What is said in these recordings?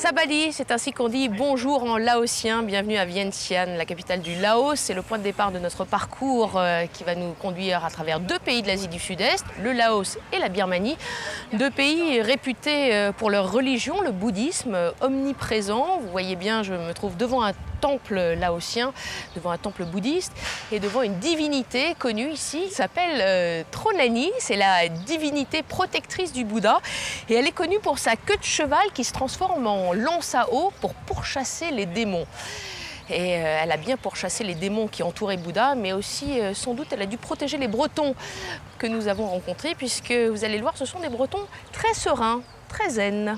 Sabali, c'est ainsi qu'on dit bonjour en laotien. Bienvenue à Vientiane, la capitale du Laos. C'est le point de départ de notre parcours qui va nous conduire à travers deux pays de l'Asie du Sud-Est, le Laos et la Birmanie. Deux pays réputés pour leur religion, le bouddhisme, omniprésent. Vous voyez bien, je me trouve devant un temple laotien, devant un temple bouddhiste et devant une divinité connue ici qui s'appelle Tronani. C'est la divinité protectrice du Bouddha et elle est connue pour sa queue de cheval qui se transforme en lance à eau pour pourchasser les démons. Et elle a bien pourchassé les démons qui entouraient Bouddha, mais aussi, sans doute, elle a dû protéger les Bretons que nous avons rencontrés, puisque vous allez le voir, ce sont des Bretons très sereins, très zen.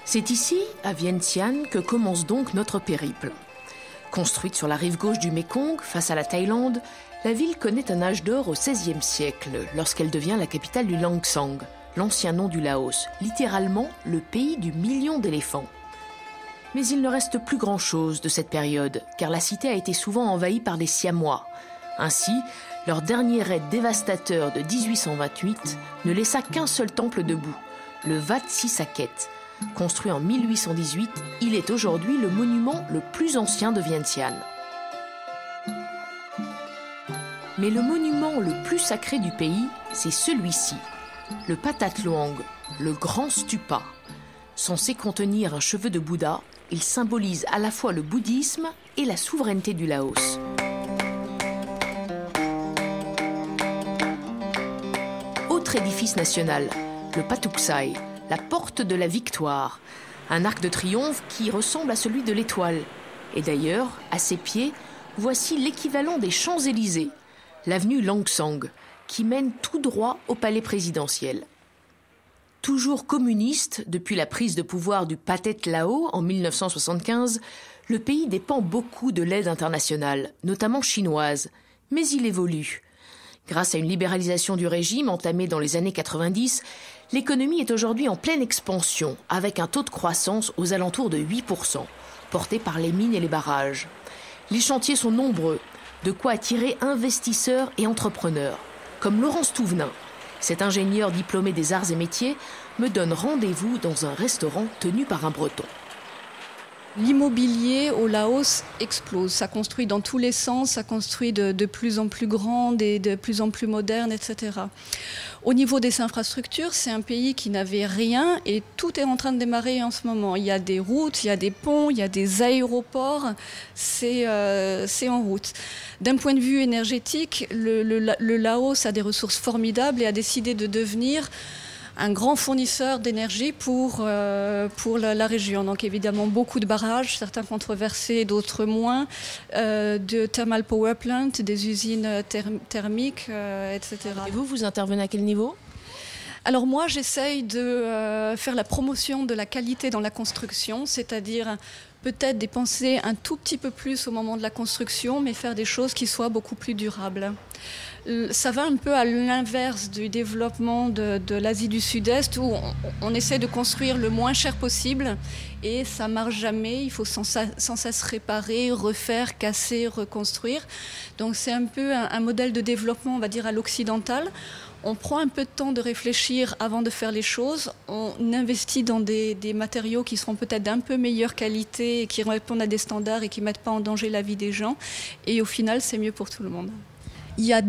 C'est ici, à Vientiane, que commence donc notre périple. Construite sur la rive gauche du Mékong, face à la Thaïlande, la ville connaît un âge d'or au XVIe siècle, lorsqu'elle devient la capitale du Langsang, l'ancien nom du Laos, littéralement le pays du million d'éléphants. Mais il ne reste plus grand-chose de cette période, car la cité a été souvent envahie par des Siamois. Ainsi, leur dernier raid dévastateur de 1828 ne laissa qu'un seul temple debout, le Wat Sisaket. Construit en 1818, il est aujourd'hui le monument le plus ancien de Vientiane. Mais le monument le plus sacré du pays, c'est celui-ci, le Pathat Luang, le grand stupa. Censé contenir un cheveu de Bouddha, il symbolise à la fois le bouddhisme et la souveraineté du Laos. Autre édifice national, le Patuksai, la porte de la victoire, un arc de triomphe qui ressemble à celui de l'étoile. Et d'ailleurs, à ses pieds, voici l'équivalent des Champs-Élysées, l'avenue Langsang, qui mène tout droit au palais présidentiel. Toujours communiste depuis la prise de pouvoir du Pathet Lao en 1975, le pays dépend beaucoup de l'aide internationale, notamment chinoise, mais il évolue. Grâce à une libéralisation du régime entamée dans les années 90, l'économie est aujourd'hui en pleine expansion, avec un taux de croissance aux alentours de 8%, porté par les mines et les barrages. Les chantiers sont nombreux, de quoi attirer investisseurs et entrepreneurs, comme Laurence Touvenin. Cet ingénieur diplômé des arts et métiers me donne rendez-vous dans un restaurant tenu par un Breton. L'immobilier au Laos explose, ça construit dans tous les sens, ça construit de plus en plus grande et de plus en plus moderne, etc. Au niveau des infrastructures, c'est un pays qui n'avait rien et tout est en train de démarrer en ce moment. Il y a des routes, il y a des ponts, il y a des aéroports, c'est en route. D'un point de vue énergétique, le Laos a des ressources formidables et a décidé de devenir un grand fournisseur d'énergie pour la région. Donc évidemment beaucoup de barrages, certains controversés, d'autres moins, de thermal power plant, des usines thermiques, etc. Et vous intervenez à quel niveau ? Alors moi, j'essaye de faire la promotion de la qualité dans la construction, c'est-à-dire peut-être dépenser un tout petit peu plus au moment de la construction, mais faire des choses qui soient beaucoup plus durables. Ça va un peu à l'inverse du développement de l'Asie du Sud-Est où on essaie de construire le moins cher possible et ça ne marche jamais. Il faut sans cesse réparer, refaire, casser, reconstruire. Donc c'est un peu un modèle de développement, on va dire, à l'occidental. On prend un peu de temps de réfléchir avant de faire les choses. On investit dans des matériaux qui seront peut-être d'un peu meilleure qualité et qui répondent à des standards et qui ne mettent pas en danger la vie des gens. Et au final, c'est mieux pour tout le monde. Il y a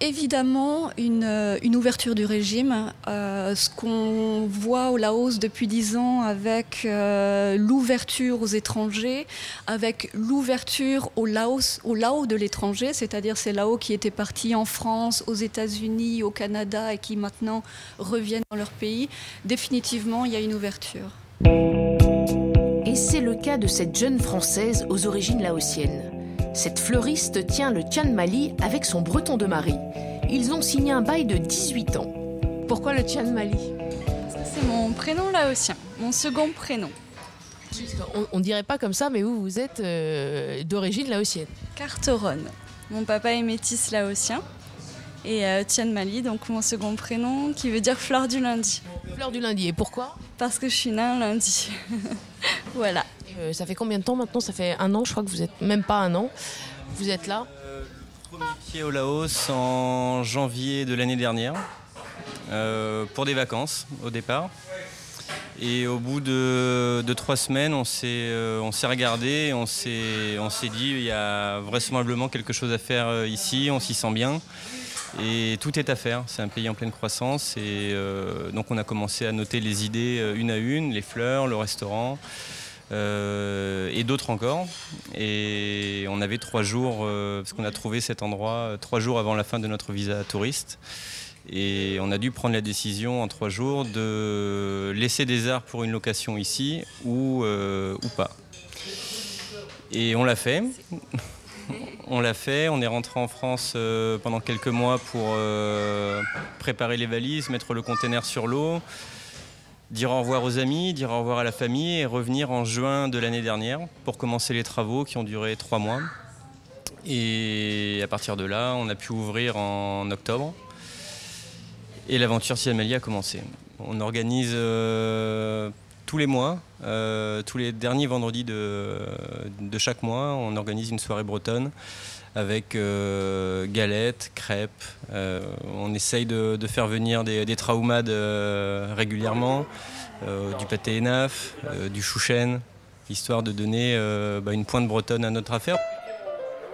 évidemment une ouverture du régime. Ce qu'on voit au Laos depuis 10 ans avec l'ouverture aux étrangers, avec l'ouverture au Laos de l'étranger, c'est-à-dire ces Laos qui étaient partis en France, aux États-Unis, au Canada et qui maintenant reviennent dans leur pays, définitivement il y a une ouverture. Et c'est le cas de cette jeune Française aux origines laotiennes. Cette fleuriste tient le Tian Mali avec son breton de mari. Ils ont signé un bail de 18 ans. Pourquoi le Tian Mali ? C'est mon prénom laotien, mon second prénom. On ne dirait pas comme ça, mais vous êtes d'origine laotienne. Carteronne. Mon papa est métis laotien. Et Tian Mali, donc mon second prénom, qui veut dire fleur du lundi. Fleur du lundi, et pourquoi ? Parce que je suis née un lundi. Voilà. Ça fait combien de temps maintenant ? Ça fait 1 an, je crois que vous êtes même pas 1 an. Vous êtes là ? Premier pied au Laos en janvier de l'année dernière. pour des vacances au départ. Et au bout de 3 semaines, on s'est regardé, on s'est dit il y a vraisemblablement quelque chose à faire ici, on s'y sent bien. Et tout est à faire, c'est un pays en pleine croissance. Et donc on a commencé à noter les idées une à une, les fleurs, le restaurant et d'autres encore. Et on avait 3 jours, parce qu'on a trouvé cet endroit 3 jours avant la fin de notre visa touriste. Et on a dû prendre la décision en 3 jours de laisser des arts pour une location ici ou pas. Et on l'a fait. On l'a fait, on est rentré en France pendant quelques mois pour préparer les valises, mettre le container sur l'eau, dire au revoir aux amis, dire au revoir à la famille et revenir en juin de l'année dernière pour commencer les travaux qui ont duré 3 mois. Et à partir de là, on a pu ouvrir en octobre. Et l'aventure Tian Mali a commencé. On organise tous les mois, tous les derniers vendredis de chaque mois, on organise une soirée bretonne avec galettes, crêpes. On essaye de faire venir des traumades régulièrement, du pâté énaf, du chouchen, histoire de donner une pointe bretonne à notre affaire.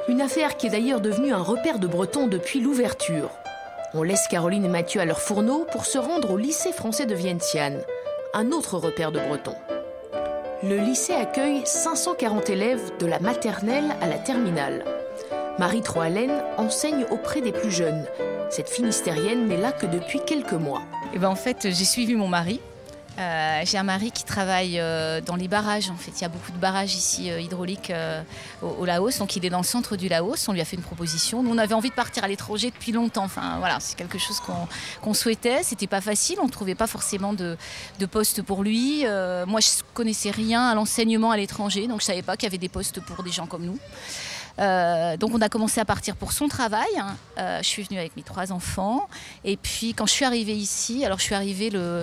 Une affaire qui est d'ailleurs devenue un repère de Bretons depuis l'ouverture. On laisse Caroline et Mathieu à leur fourneau pour se rendre au lycée français de Vientiane, un autre repère de Bretons. Le lycée accueille 540 élèves de la maternelle à la terminale. Marie Troalen enseigne auprès des plus jeunes. Cette Finistérienne n'est là que depuis quelques mois. En fait, j'ai suivi mon mari. J'ai un mari qui travaille dans les barrages. En fait, il y a beaucoup de barrages ici hydrauliques au Laos. Donc, il est dans le centre du Laos. On lui a fait une proposition. Nous, on avait envie de partir à l'étranger depuis longtemps. Enfin, voilà, c'est quelque chose qu'on souhaitait. C'était pas facile. On ne trouvait pas forcément de poste pour lui. Moi, je connaissais rien à l'enseignement à l'étranger, donc je savais pas qu'il y avait des postes pour des gens comme nous. Donc on a commencé à partir pour son travail. Je suis venue avec mes 3 enfants. Et puis quand je suis arrivée ici, alors je suis arrivée je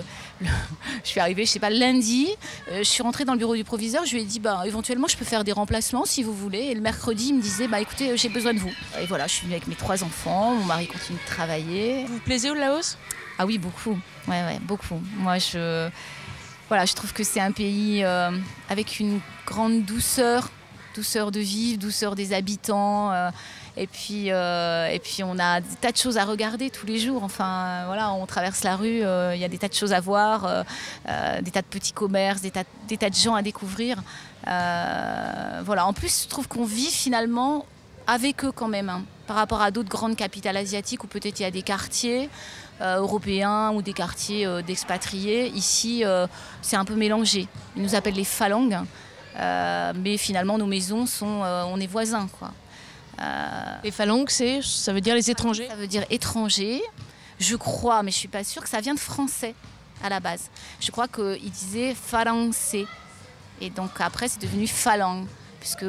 sais pas, le lundi. Je suis rentrée dans le bureau du proviseur. Je lui ai dit éventuellement je peux faire des remplacements si vous voulez. Et le mercredi il me disait écoutez j'ai besoin de vous. Et voilà, je suis venue avec mes 3 enfants. Mon mari continue de travailler. Vous vous plaisez au Laos? Ah oui, beaucoup. Ouais, beaucoup. Moi je trouve que c'est un pays avec une grande douceur de vivre, douceur des habitants. Et puis on a des tas de choses à regarder tous les jours. Enfin, voilà, on traverse la rue, il y a des tas de choses à voir, des tas de petits commerces, des tas de gens à découvrir. En plus, je trouve qu'on vit finalement avec eux quand même, par rapport à d'autres grandes capitales asiatiques où peut-être il y a des quartiers européens ou des quartiers d'expatriés. Ici, c'est un peu mélangé. Ils nous appellent les phalanges. Mais finalement, nos maisons on est voisins, quoi. Les phalanges, ça veut dire les étrangers? Ça veut dire étrangers, je crois, mais je suis pas sûre que ça vient de français à la base. Je crois qu'ils disaient phalanxé. Et donc après, c'est devenu phalange, puisque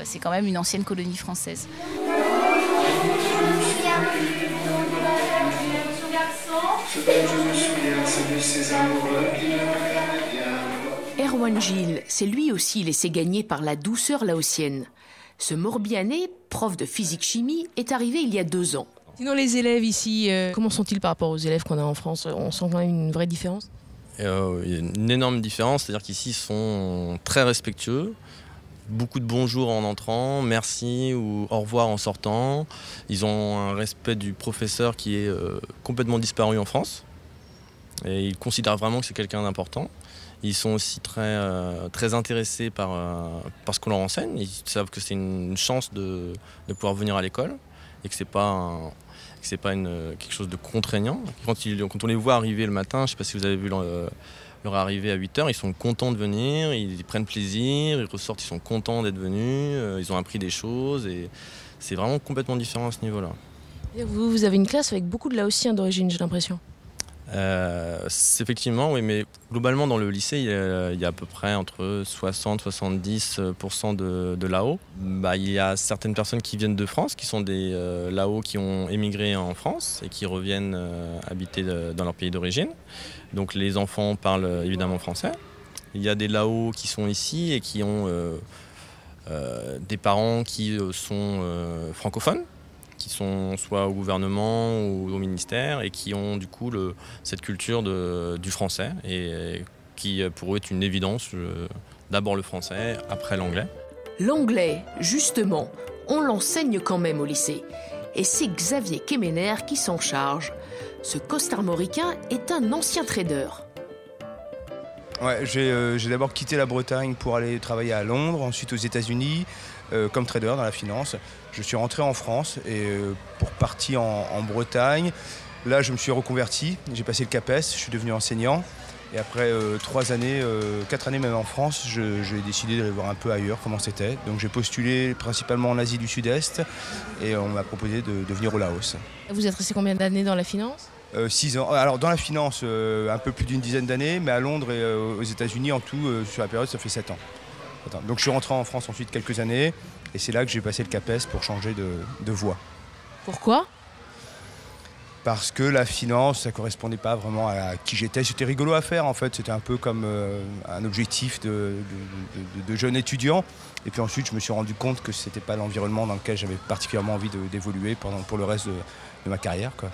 c'est quand même une ancienne colonie française. Erwan Gilles s'est lui aussi laissé gagner par la douceur laotienne. Ce Morbihanais, prof de physique-chimie, est arrivé il y a 2 ans. Sinon, les élèves ici, comment sont-ils par rapport aux élèves qu'on a en France? On sent quand même une vraie différence? Il y a une énorme différence, c'est-à-dire qu'ici, ils sont très respectueux. Beaucoup de bonjour en entrant, merci ou au revoir en sortant. Ils ont un respect du professeur qui est complètement disparu en France. Et ils considèrent vraiment que c'est quelqu'un d'important. Ils sont aussi très intéressés par ce qu'on leur enseigne. Ils savent que c'est une chance de pouvoir venir à l'école et que c'est pas quelque chose de contraignant. Quand on les voit arriver le matin, je ne sais pas si vous avez vu leur arrivée à 8h, ils sont contents de venir, ils prennent plaisir, ils ressortent, ils sont contents d'être venus, ils ont appris des choses et c'est vraiment complètement différent à ce niveau-là. Vous avez une classe avec beaucoup de Laotiens d'origine, j'ai l'impression. Effectivement, oui, mais globalement dans le lycée, il y a à peu près entre 60-70% de Lao. Il y a certaines personnes qui viennent de France, qui sont des Lao qui ont émigré en France et qui reviennent habiter dans leur pays d'origine. Donc les enfants parlent évidemment français. Il y a des Lao qui sont ici et qui ont des parents qui sont francophones, qui sont soit au gouvernement ou au ministère et qui ont du coup cette culture du français et qui pour eux est une évidence, d'abord le français, après l'anglais. L'anglais, justement, on l'enseigne quand même au lycée. Et c'est Xavier Kemener qui s'en charge. Ce costarmoricain est un ancien trader. Ouais, j'ai d'abord quitté la Bretagne pour aller travailler à Londres, ensuite aux États-Unis, comme trader dans la finance. Je suis rentré en France et pour partir en Bretagne. Là, je me suis reconverti, j'ai passé le CAPES, je suis devenu enseignant. Et après 4 années même en France, j'ai décidé d'aller voir un peu ailleurs comment c'était. Donc j'ai postulé principalement en Asie du Sud-Est et on m'a proposé de venir au Laos. Vous êtes resté combien d'années dans la finance ? 6 ans. Alors dans la finance, un peu plus d'une dizaine d'années, mais à Londres et aux États-Unis en tout, sur la période, ça fait 7 ans. Donc je suis rentré en France ensuite quelques années et c'est là que j'ai passé le CAPES pour changer de voie. Pourquoi ? Parce que la finance, ça correspondait pas vraiment à qui j'étais. C'était rigolo à faire en fait, c'était un peu comme un objectif de jeune étudiant. Et puis ensuite, je me suis rendu compte que c'était pas l'environnement dans lequel j'avais particulièrement envie d'évoluer pour le reste de ma carrière, quoi.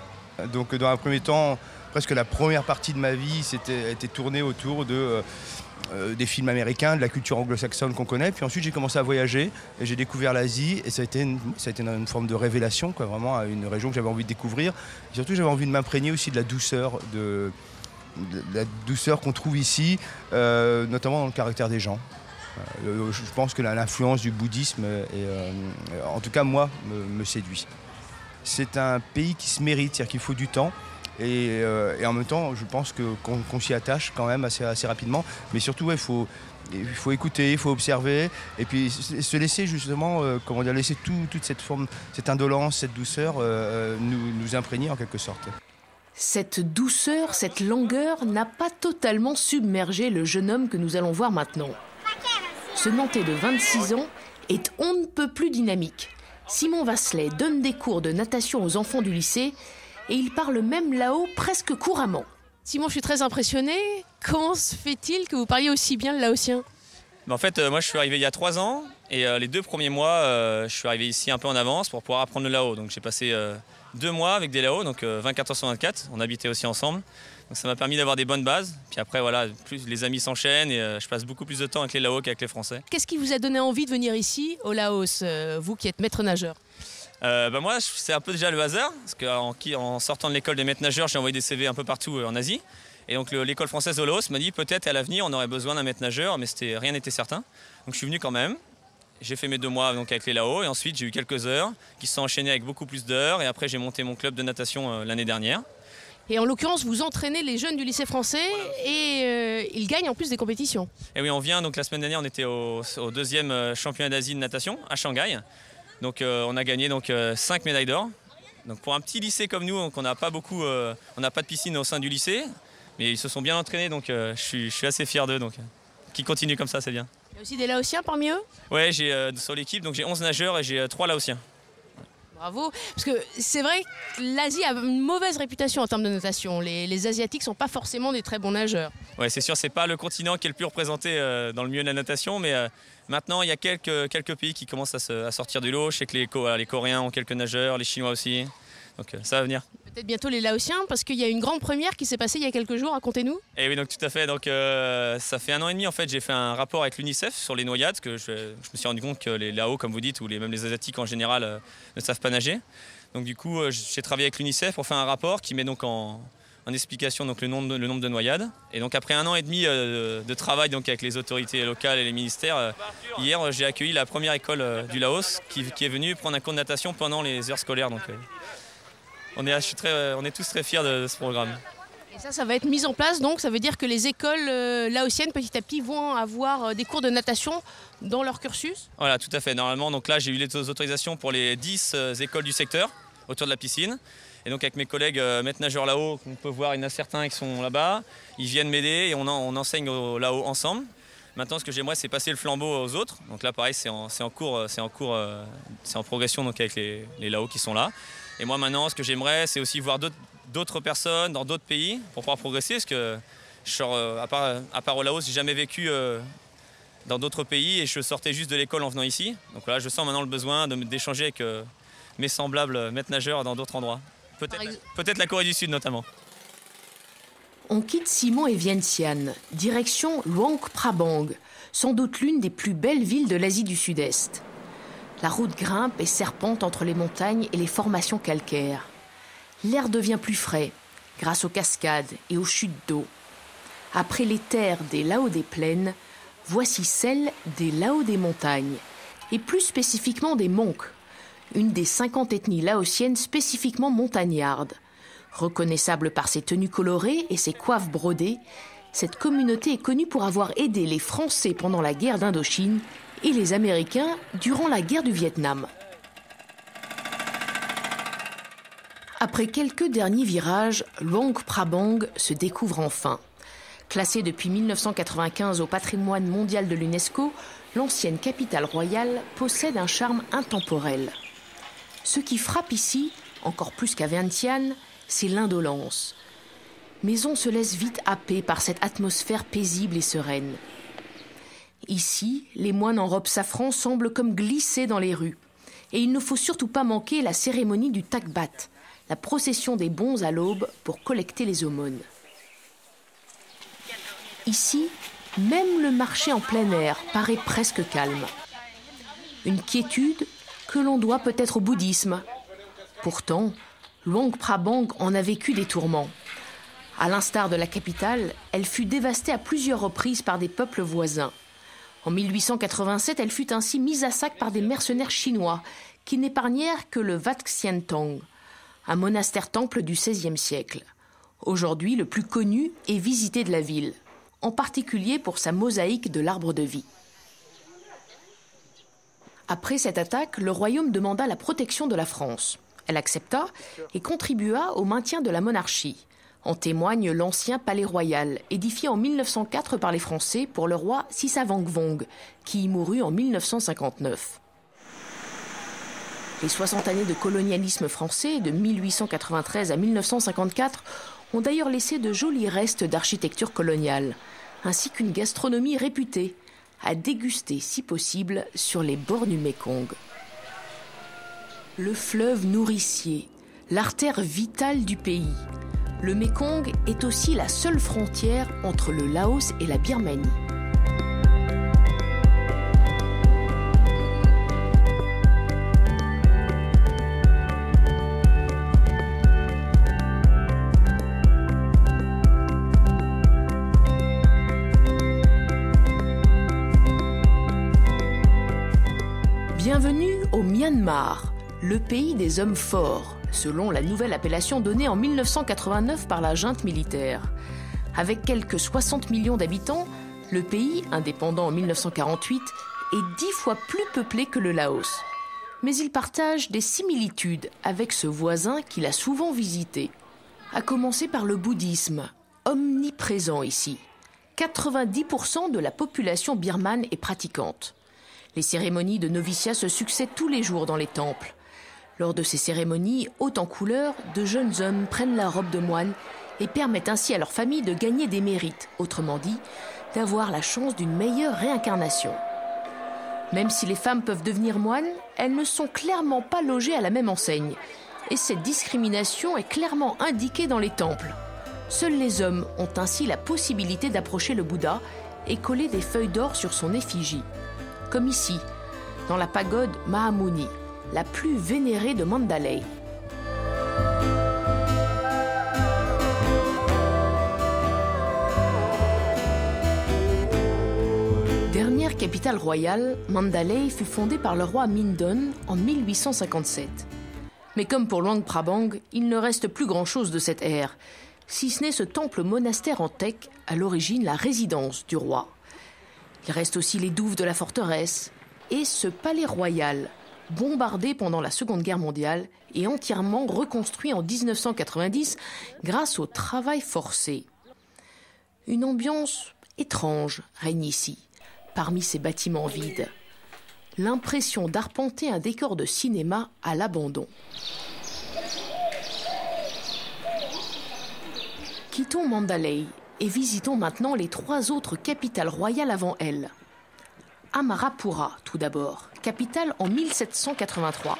Donc dans un premier temps, presque la première partie de ma vie était tournée autour des films américains, de la culture anglo-saxonne qu'on connaît. Puis ensuite, j'ai commencé à voyager et j'ai découvert l'Asie. Et ça a été une forme de révélation, quoi, vraiment une région que j'avais envie de découvrir. Et surtout, j'avais envie de m'imprégner aussi de la douceur, qu'on trouve ici, notamment dans le caractère des gens. Je pense que l'influence du bouddhisme, en tout cas moi, me séduit. C'est un pays qui se mérite, c'est-à-dire qu'il faut du temps. Et en même temps, je pense qu'on s'y attache quand même assez rapidement. Mais surtout, il faut écouter, il faut observer. Et puis se laisser justement, laisser toute cette forme, cette indolence, cette douceur nous imprégner en quelque sorte. Cette douceur, cette langueur n'a pas totalement submergé le jeune homme que nous allons voir maintenant. Ce Nantais de 26 ans est on ne peut plus dynamique. Simon Vasselet donne des cours de natation aux enfants du lycée et il parle même là-haut presque couramment. Simon, je suis très impressionnée. Comment se fait-il que vous parliez aussi bien le laotien ? En fait, moi je suis arrivé il y a 3 ans et les 2 premiers mois, je suis arrivé ici un peu en avance pour pouvoir apprendre le lao. Donc j'ai passé 2 mois avec des lao, donc 24 heures sur 24. On habitait aussi ensemble. Donc ça m'a permis d'avoir des bonnes bases. Puis après, voilà, plus les amis s'enchaînent et je passe beaucoup plus de temps avec les Lao qu'avec les Français. Qu'est-ce qui vous a donné envie de venir ici, au Laos, vous qui êtes maître nageur ? Moi, c'est un peu déjà le hasard. Parce qu'en sortant de l'école des maîtres nageurs, j'ai envoyé des CV un peu partout en Asie. Et donc l'école française au Laos m'a dit peut-être à l'avenir, on aurait besoin d'un maître nageur, mais rien n'était certain. Donc je suis venu quand même. J'ai fait mes 2 mois donc, avec les Lao et ensuite j'ai eu quelques heures qui se sont enchaînées avec beaucoup plus d'heures. Et après, j'ai monté mon club de natation l'année dernière. Et en l'occurrence, vous entraînez les jeunes du lycée français et ils gagnent en plus des compétitions. Et oui, on vient, donc la semaine dernière, on était au 2e championnat d'Asie de natation à Shanghai. Donc on a gagné 5 médailles d'or. Donc pour un petit lycée comme nous, on n'a pas de piscine au sein du lycée, mais ils se sont bien entraînés, donc je suis assez fier d'eux. Donc qu'ils continuent comme ça, c'est bien. Il y a aussi des Laotiens parmi eux ? Ouais, sur l'équipe, donc j'ai 11 nageurs et j'ai 3 Laotiens. Bravo, parce que c'est vrai que l'Asie a une mauvaise réputation en termes de natation. Les Asiatiques ne sont pas forcément des très bons nageurs. Ouais, c'est sûr, c'est pas le continent qui est le plus représenté dans le milieu de la natation, mais maintenant il y a quelques pays qui commencent à sortir du lot. Je sais que les Coréens ont quelques nageurs, les Chinois aussi, donc ça va venir. Peut-être bientôt les Laotiens, parce qu'il y a une grande première qui s'est passée il y a quelques jours, racontez-nous. Et oui, donc tout à fait. Donc ça fait 1 an et demi en fait, j'ai fait un rapport avec l'UNICEF sur les noyades, que je me suis rendu compte que les Lao, comme vous dites, ou même les Asiatiques en général, ne savent pas nager. Donc du coup, j'ai travaillé avec l'UNICEF pour faire un rapport qui met donc en explication donc, le nombre de noyades. Et donc après 1 an et demi de travail donc, avec les autorités locales et les ministères, hier j'ai accueilli la première école du Laos qui est venue prendre un cours de natation pendant les heures scolaires. Donc, on est tous très fiers de ce programme. Et ça va être mis en place, donc ça veut dire que les écoles laotiennes petit à petit vont avoir des cours de natation dans leur cursus ? Voilà, tout à fait. Normalement, donc là j'ai eu les autorisations pour les 10 écoles du secteur autour de la piscine. Et donc avec mes collègues maîtres nageurs là-haut, qu'on peut voir, il y en a certains qui sont là-bas, ils viennent m'aider et on enseigne là-haut ensemble. Maintenant, ce que j'aimerais, c'est passer le flambeau aux autres. Donc là, pareil, c'est en progression donc avec les là-haut qui sont là. Et moi maintenant, ce que j'aimerais, c'est aussi voir d'autres personnes dans d'autres pays pour pouvoir progresser. Parce que à part au Laos, j'ai jamais vécu dans d'autres pays et je sortais juste de l'école en venant ici. Donc là, je sens maintenant le besoin d'échanger avec mes semblables maîtres nageurs dans d'autres endroits. Peut-être la Corée du Sud notamment. On quitte Simon et Vientiane, direction Luang Prabang, sans doute l'une des plus belles villes de l'Asie du Sud-Est. La route grimpe et serpente entre les montagnes et les formations calcaires. L'air devient plus frais, grâce aux cascades et aux chutes d'eau. Après les terres des Lao des plaines, voici celles des Lao des montagnes, et plus spécifiquement des Monks, une des 50 ethnies laotiennes spécifiquement montagnardes. Reconnaissable par ses tenues colorées et ses coiffes brodées, cette communauté est connue pour avoir aidé les Français pendant la guerre d'Indochine et les Américains durant la guerre du Vietnam. Après quelques derniers virages, Luang Prabang se découvre enfin. Classée depuis 1995 au patrimoine mondial de l'UNESCO, l'ancienne capitale royale possède un charme intemporel. Ce qui frappe ici, encore plus qu'à Vientiane, c'est l'indolence. Mais on se laisse vite happer par cette atmosphère paisible et sereine. Ici, les moines en robe safran semblent comme glisser dans les rues. Et il ne faut surtout pas manquer la cérémonie du takbat, la procession des bons à l'aube pour collecter les aumônes. Ici, même le marché en plein air paraît presque calme. Une quiétude que l'on doit peut-être au bouddhisme. Pourtant, Luang Prabang en a vécu des tourments. À l'instar de la capitale, elle fut dévastée à plusieurs reprises par des peuples voisins. En 1887, elle fut ainsi mise à sac par des mercenaires chinois qui n'épargnèrent que le Wat Xian Tong, un monastère-temple du XVIe siècle. Aujourd'hui le plus connu et visité de la ville, en particulier pour sa mosaïque de l'arbre de vie. Après cette attaque, le royaume demanda la protection de la France. Elle accepta et contribua au maintien de la monarchie. En témoigne l'ancien palais royal, édifié en 1904 par les Français pour le roi Sisavangvong, qui y mourut en 1959. Les 60 années de colonialisme français, de 1893 à 1954, ont d'ailleurs laissé de jolis restes d'architecture coloniale, ainsi qu'une gastronomie réputée, à déguster si possible sur les bords du Mékong. Le fleuve nourricier, l'artère vitale du pays, le Mékong est aussi la seule frontière entre le Laos et la Birmanie. Bienvenue au Myanmar, le pays des hommes forts, selon la nouvelle appellation donnée en 1989 par la junte militaire. Avec quelques 60 millions d'habitants, le pays, indépendant en 1948, est 10 fois plus peuplé que le Laos. Mais il partage des similitudes avec ce voisin qu'il a souvent visité. À commencer par le bouddhisme, omniprésent ici. 90% de la population birmane est pratiquante. Les cérémonies de noviciat se succèdent tous les jours dans les temples. Lors de ces cérémonies, hautes en couleur, de jeunes hommes prennent la robe de moine et permettent ainsi à leur famille de gagner des mérites, autrement dit, d'avoir la chance d'une meilleure réincarnation. Même si les femmes peuvent devenir moines, elles ne sont clairement pas logées à la même enseigne. Et cette discrimination est clairement indiquée dans les temples. Seuls les hommes ont ainsi la possibilité d'approcher le Bouddha et coller des feuilles d'or sur son effigie. Comme ici, dans la pagode Mahamuni, la plus vénérée de Mandalay. Dernière capitale royale, Mandalay fut fondée par le roi Mindon en 1857. Mais comme pour Luang Prabang, il ne reste plus grand-chose de cette ère, si ce n'est ce temple monastère en teck, à l'origine la résidence du roi. Il reste aussi les douves de la forteresse et ce palais royal, bombardé pendant la Seconde Guerre mondiale et entièrement reconstruit en 1990 grâce au travail forcé. Une ambiance étrange règne ici, parmi ces bâtiments vides. L'impression d'arpenter un décor de cinéma à l'abandon. Quittons Mandalay et visitons maintenant les 3 autres capitales royales avant elle. Amarapura, tout d'abord, capitale en 1783.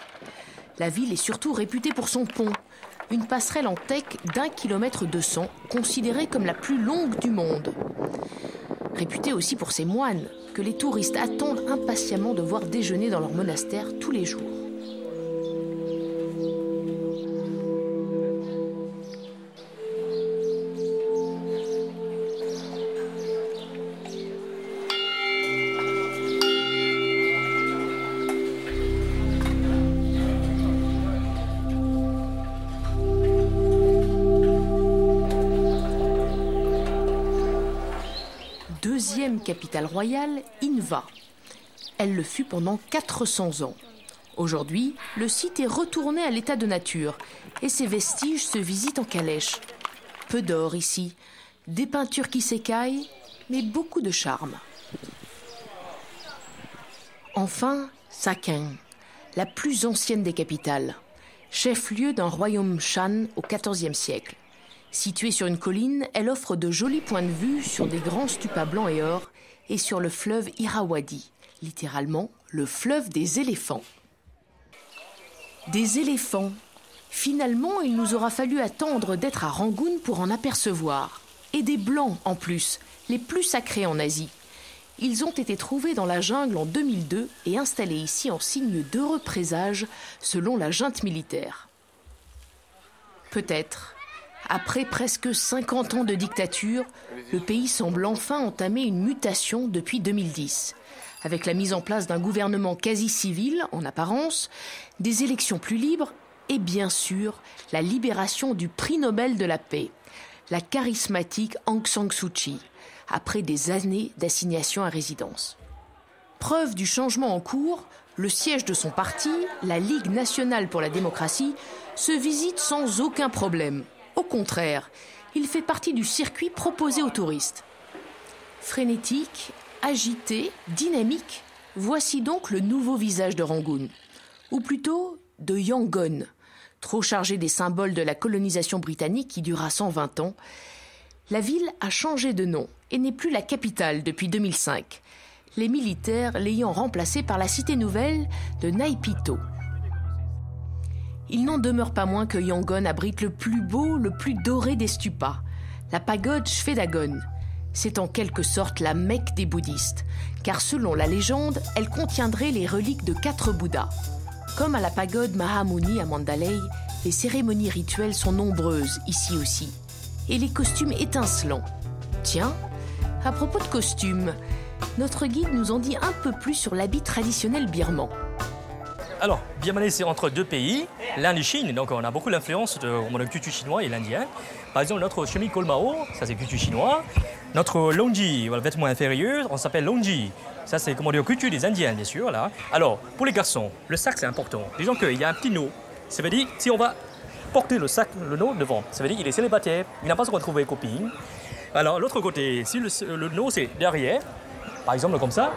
La ville est surtout réputée pour son pont, une passerelle en teck d'1,2 km, considérée comme la plus longue du monde. Réputée aussi pour ses moines, que les touristes attendent impatiemment de voir déjeuner dans leur monastère tous les jours. Deuxième capitale royale, Inva. Elle le fut pendant 400 ans. Aujourd'hui, le site est retourné à l'état de nature et ses vestiges se visitent en calèche. Peu d'or ici, des peintures qui s'écaillent, mais beaucoup de charme. Enfin, Sakeng, la plus ancienne des capitales, chef-lieu d'un royaume Shan au XIVe siècle. Située sur une colline, elle offre de jolis points de vue sur des grands stupas blancs et or et sur le fleuve Irrawaddy, littéralement le fleuve des éléphants. Des éléphants. Finalement, il nous aura fallu attendre d'être à Rangoon pour en apercevoir. Et des blancs en plus, les plus sacrés en Asie. Ils ont été trouvés dans la jungle en 2002 et installés ici en signe d'heureux présage selon la junte militaire. Peut-être. Après presque 50 ans de dictature, le pays semble enfin entamer une mutation depuis 2010, avec la mise en place d'un gouvernement quasi civil, en apparence, des élections plus libres et bien sûr la libération du prix Nobel de la paix, la charismatique Aung San Suu Kyi, après des années d'assignation à résidence. Preuve du changement en cours, le siège de son parti, la Ligue nationale pour la démocratie, se visite sans aucun problème. Au contraire, il fait partie du circuit proposé aux touristes. Frénétique, agité, dynamique, voici donc le nouveau visage de Rangoon. Ou plutôt de Yangon, trop chargé des symboles de la colonisation britannique qui dura 120 ans. La ville a changé de nom et n'est plus la capitale depuis 2005, les militaires l'ayant remplacée par la cité nouvelle de Naypyidaw. Il n'en demeure pas moins que Yangon abrite le plus beau, le plus doré des stupas, la pagode Shwedagon. C'est en quelque sorte la Mecque des bouddhistes, car selon la légende, elle contiendrait les reliques de 4 Bouddhas. Comme à la pagode Mahamuni à Mandalay, les cérémonies rituelles sont nombreuses ici aussi, et les costumes étincelants. Tiens, à propos de costumes, notre guide nous en dit un peu plus sur l'habit traditionnel birman. Alors, Birmanie, c'est entre deux pays, l'Inde et Chine, donc on a beaucoup l'influence de la culture chinoise et l'indien. Par exemple, notre chemise Kolmao, ça c'est culture chinoise. Notre longji, le vêtement inférieur, on s'appelle longji. Ça c'est la culture des Indiens, bien sûr. Là. Alors, pour les garçons, le sac c'est important. Disons qu'il y a un petit nœud. Ça veut dire, si on va porter le sac, le nœud devant, ça veut dire qu'il est célibataire, il n'a pas encore trouvé copine. Alors, l'autre côté, si le nœud c'est derrière, par exemple comme ça,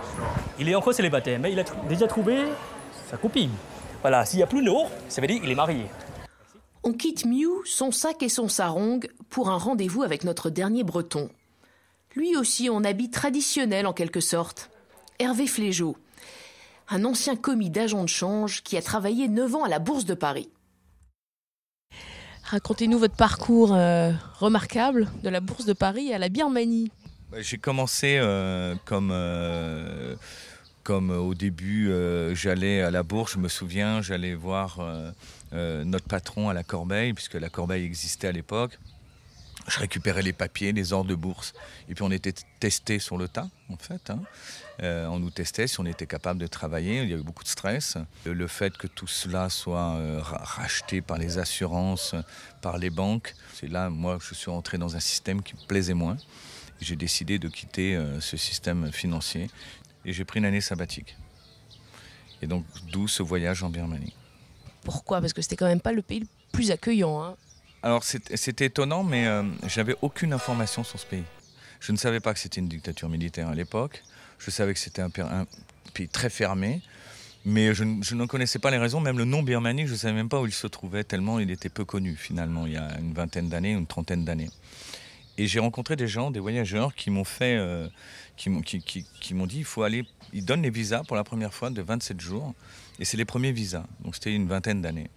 il est encore célibataire, mais il a déjà trouvé sa copine. Voilà, s'il n'y a plus de nœud, ça veut dire qu'il est marié. On quitte Miu, son sac et son sarong pour un rendez-vous avec notre dernier breton. Lui aussi en habit traditionnel en quelque sorte. Hervé Flégeau, un ancien commis d'agent de change qui a travaillé 9 ans à la Bourse de Paris. Racontez-nous votre parcours remarquable de la Bourse de Paris à la Birmanie. J'ai commencé comme au début, j'allais à la Bourse, je me souviens, j'allais voir notre patron à la Corbeille, puisque la Corbeille existait à l'époque. Je récupérais les papiers, les ordres de bourse, et puis on était testé sur le tas, en fait. On nous testait si on était capable de travailler, il y avait beaucoup de stress. Le fait que tout cela soit racheté par les assurances, par les banques, c'est là, moi, je suis entré dans un système qui me plaisait moins. J'ai décidé de quitter ce système financier, et j'ai pris une année sabbatique. Et donc, d'où ce voyage en Birmanie. Pourquoi ? Parce que c'était quand même pas le pays le plus accueillant, hein. Alors c'était étonnant, mais je n'avais aucune information sur ce pays. Je ne savais pas que c'était une dictature militaire à l'époque. Je savais que c'était un pays très fermé, mais je ne connaissais pas les raisons. Même le nom Birmanie, je ne savais même pas où il se trouvait, tellement il était peu connu finalement, il y a une vingtaine d'années, une trentaine d'années. Et j'ai rencontré des gens, des voyageurs qui m'ont fait, qui m'ont dit il faut aller. Ils donnent les visas pour la première fois de 27 jours. Et c'est les premiers visas. Donc c'était une vingtaine d'années.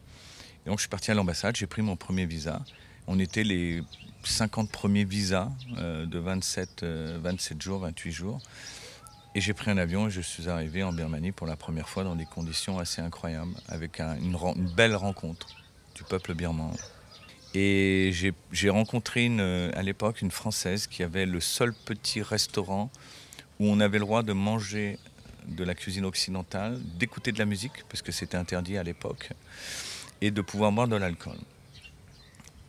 Et donc je suis parti à l'ambassade, j'ai pris mon premier visa. On était les 50 premiers visas de 27 jours, 28 jours. Et j'ai pris un avion et je suis arrivé en Birmanie pour la première fois dans des conditions assez incroyables, avec une belle rencontre du peuple birman. Et j'ai rencontré à l'époque une Française qui avait le seul petit restaurant où on avait le droit de manger de la cuisine occidentale, d'écouter de la musique, parce que c'était interdit à l'époque, et de pouvoir boire de l'alcool.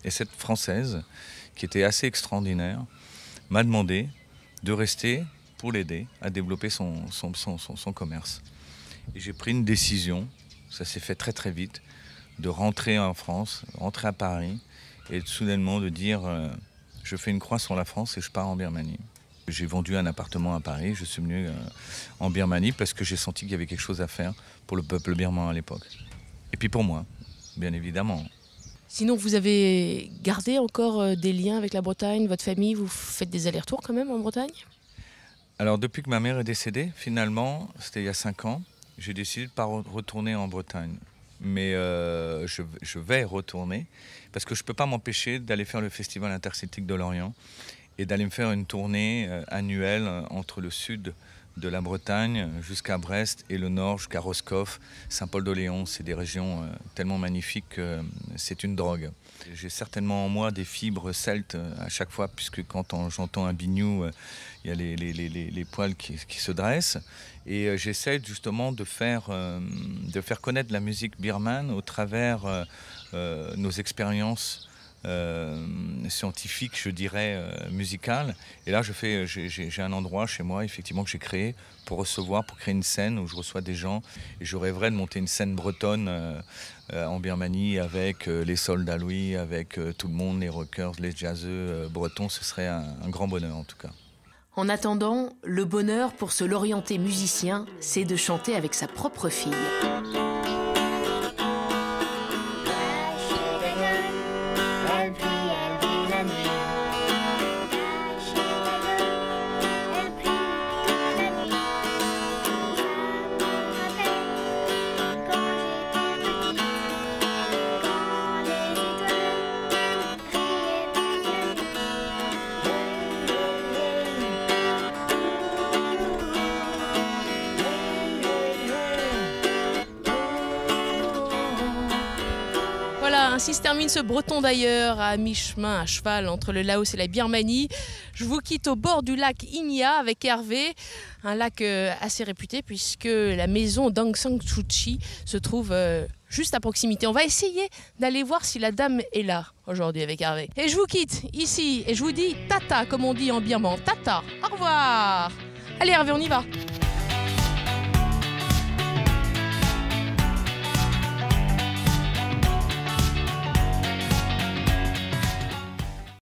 Et cette Française, qui était assez extraordinaire, m'a demandé de rester pour l'aider à développer son commerce. Et j'ai pris une décision, ça s'est fait très très vite, de rentrer en France, rentrer à Paris, et soudainement de dire je fais une croix sur la France et je pars en Birmanie. J'ai vendu un appartement à Paris, je suis venu en Birmanie parce que j'ai senti qu'il y avait quelque chose à faire pour le peuple birman à l'époque. Et puis pour moi, bien évidemment. Sinon, vous avez gardé encore des liens avec la Bretagne, votre famille, vous faites des allers-retours quand même en Bretagne? Alors depuis que ma mère est décédée, finalement, c'était il y a 5 ans, j'ai décidé de ne pas retourner en Bretagne. Mais je vais retourner parce que je ne peux pas m'empêcher d'aller faire le Festival interceltique de Lorient et d'aller me faire une tournée annuelle entre le sud de la Bretagne jusqu'à Brest et le nord jusqu'à Roscoff, Saint-Paul-d'Oléon. C'est des régions tellement magnifiques que c'est une drogue. J'ai certainement en moi des fibres celtes à chaque fois, puisque quand j'entends un biniou, il y a les poils qui se dressent. Et j'essaie justement de faire connaître la musique birmane au travers nos expériences scientifique, je dirais, musicale. Et là, j'ai un endroit chez moi, effectivement, que j'ai créé pour créer une scène où je reçois des gens. Et je rêverais de monter une scène bretonne en Birmanie avec les soldats Louis, avec tout le monde, les rockers, les jazzeux bretons. Ce serait un grand bonheur, en tout cas. En attendant, le bonheur pour ce Lorientais musicien, c'est de chanter avec sa propre fille. Ainsi se termine ce Breton d'ailleurs, à mi-chemin, à cheval entre le Laos et la Birmanie. Je vous quitte au bord du lac Inya avec Hervé, un lac assez réputé puisque la maison d'Aung San Suu Kyi se trouve juste à proximité. On va essayer d'aller voir si la dame est là aujourd'hui avec Hervé. Et je vous quitte ici et je vous dis tata comme on dit en birman. Tata, au revoir. Allez Hervé, on y va.